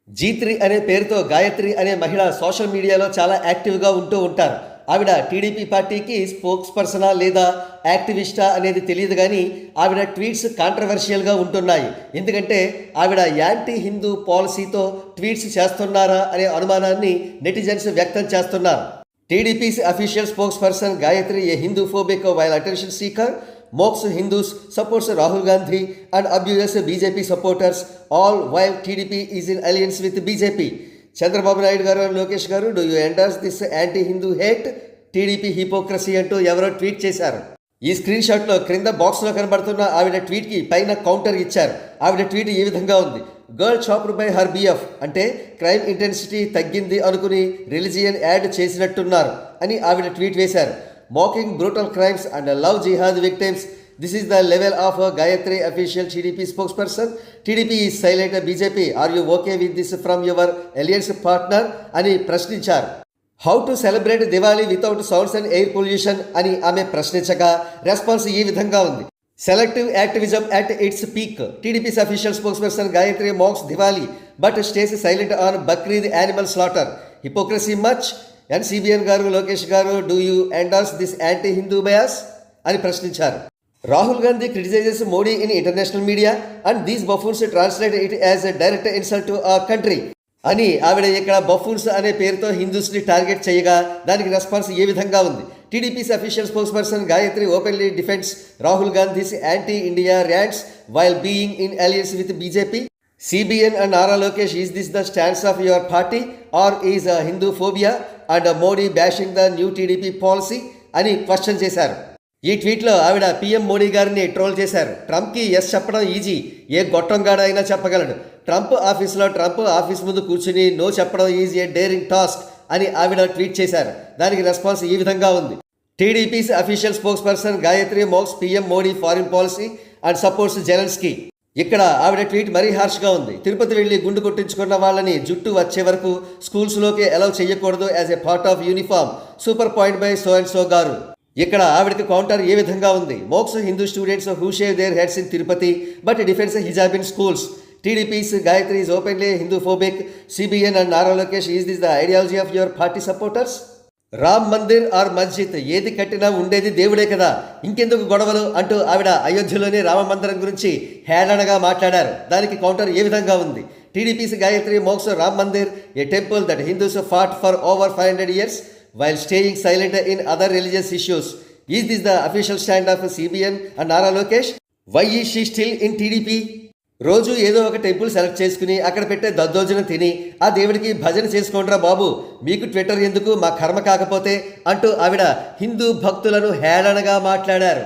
G3 అనే పేరుతో గాయత్రి అనే మహిళ సోషల్ మీడియాలో చాలా యాక్టివ్‌గా ఉంటూ ఉంటారు. ఆవిడ టీడీపీ పార్టీకి స్పోక్స్ పర్సనా లేదా యాక్టివిస్టా అనేది తెలియదు గానీ, ఆవిడ ట్వీట్స్ కాంట్రవర్షియల్‌గా ఉంటున్నాయి. ఎందుకంటే ఆవిడ యాంటీ హిందూ పాలసీతో ట్వీట్స్ చేస్తున్నారా అనే అనుమానాన్ని నెటిజన్స్ వ్యక్తం చేస్తున్నారు. టీడీపీ's official spokesperson Gayatri, a Hindu-phobic while attention seeker, mocks Hindus, supports Rahul Gandhi and abuses BJP supporters, all while TDP is in alliance with BJP. Chandrababu Naidu garu and Lokesh garu, do you endorse this anti-Hindu hate? TDP hypocrisy అంటూ ఎవరో tweet చేశారు. ఈ screen షాట్లో క్రింద బాక్స్లో కనబడుతున్న ఆవిడ ట్వీట్కి పైన కౌంటర్ ఇచ్చారు. ఆవిడ ట్వీట్ ఈ విధంగా ఉంది: girl chopped by her BF, అంటే క్రైమ్ ఇంటెన్సిటీ తగ్గింది అనుకుని రిలిజియన్ యాడ్ చేసినట్టున్నారు అని ఆవిడ ట్వీట్ వేశారు. Mocking brutal crimes and love jihad victims, this is the level of Gayatri official TDP spokesperson. TDP is silent, BJP are you okay with this from your alliance partner అని ప్రశ్నించారు. How to celebrate Diwali without sounds and air pollution అని ఆమె ప్రశ్నించగా response ఈ విధంగా ఉంది: selective activism at its peak. TDP's official spokesperson Gayatri mocks Diwali but stays silent on Bakrid animal slaughter. Hypocrisy much? And CBN గారు, లోకేష్ గారు, do you endorse this anti Hindu bias అని ప్రశ్నించారు. Rahul Gandhi criticizes Modi in international media and these buffoons translate it as a direct insult to our country అని ఆవిడ ఇక్కడ buffoons అనే పేరుతో హిందూస్ని target చేయగా దానికి రెస్పాన్స్ ఏ విధంగా ఉంది: TDP's official spokesperson Gayatri openly defends Rahul Gandhi's anti India rants while being in alliance with BJP. CBN and Nara Lokesh, is this the stands of your party or is Hindu phobia and Modi bashing the new TDP policy అని question చేశారు. ఈ ట్వీట్లో ఆవిడ PM Modi గారిని troll చేశారు. ట్రంప్కి yes చెప్పడం easy, ఏ గొట్టంగాడ అయినా చెప్పగలడు. Trump office ముందు కూర్చుని నో చెప్పడం ఈజ్ ఏ డేరింగ్ టాస్క్ అని ఆవిడ ట్వీట్ చేశారు. దానికి రెస్పాన్స్ ఈ విధంగా ఉంది: TDP's official spokesperson Gayatri mocks PM Modi foreign policy and supports Zelensky. ఇక్కడ ఆవిడ ట్వీట్ మరీ హార్ష్గా ఉంది. తిరుపతి వెళ్ళి గుండు కొట్టించుకున్న వాళ్ళని జుట్టు వచ్చే వరకు స్కూల్స్లోకి అలౌ చేయకూడదు as a part of uniform. Super point by so and so గారు. ఇక్కడ ఆవిడకి కౌంటర్ ఏ విధంగా ఉంది: mocks Hindu students who shave their heads in Tirupati but defends hijab in schools. TDP's Gayatri is openly Hinduphobic. CBN and Nara Lokesh, is this the ideology of your party supporters? Ram Mandir or masjid, ఏది కట్టినా ఉండేది దేవుడే కదా, ఇంకెందుకు గొడవలు అంటూ ఆవిడ అయోధ్యలోని రామ మందిరం గురించి హేళనగా మాట్లాడారు. దానికి కౌంటర్ ఏ విధంగా ఉంది: TDP's Gayatri mocks Ram Mandir, a temple that Hindus fought for over 500 years while staying silent in other religious issues. Is this the official stand of CBN and Nara Lokesh? Why is she still in TDP? రోజు ఏదో ఒక temple select చేసుకుని అక్కడ పెట్టే దద్దోజనం తిని ఆ దేవుడికి భజన చేసుకోండిరా బాబు, మీకు ట్విట్టర్ ఎందుకు, మా కర్మ కాకపోతే అంటూ ఆవిడ హిందూ భక్తులను హేళనగా మాట్లాడారు.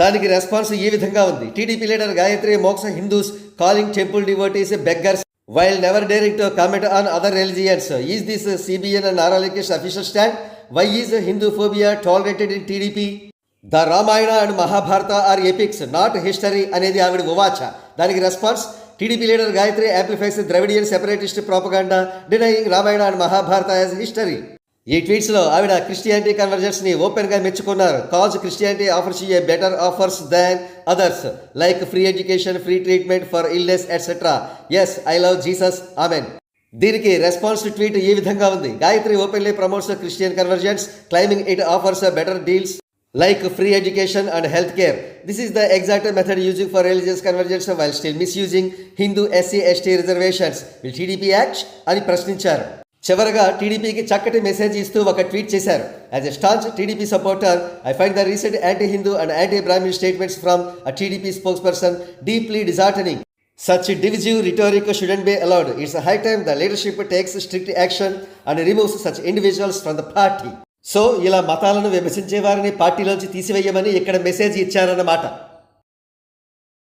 దానికి రెస్పాన్స్ ఈ విధంగా ఉంది: TDP leader Gayatri mocks Hindus calling temple devotees beggars while never daring to comment on other religions. Is this CBN and Nara Lokesh official stand? Why is Hinduphobia tolerated in TDP? The Ramayana and Mahabharata are epics, not history అనేది ఆవిడ ఉవాచ. దానికి response: TDP leader Gayatri amplifies Dravidian separatist propaganda denying Ramayana and Mahabharata as history. ఈ ట్వీట్స్లో ఆవిడ Christianity కన్వర్జెన్స్ని ఓపెన్గా మెచ్చుకున్నారు. Cause Christianity offers a better offers than others like free education, free treatment for illness etcetera. Yes, I love Jesus, amen. దీనికి response tweet ఈ విధంగా ఉంది: Gayatri openly promotes Christian convergence claiming it offers better deals like free education and health care. This is the exact method using for religious convergence while still misusing Hindu SC/ST reservations. Will TDP act అని ప్రశ్నించారు. చివరగా టీడీపీకి చక్కటి message ఇస్తూ ఒక tweet చేశారు: as a staunch TDP supporter, I find the recent anti Hindu and anti Brahmin statements from a TDP spokesperson deeply disheartening. Such divisive rhetoric shouldn't be allowed. It's a high time the leadership takes strict action and removes such individuals from the party. So ఇలా మతాలను విభజించే వారిని పార్టీలోంచి తీసివేయమని ఇక్కడ message ఇచ్చారన్నమాట.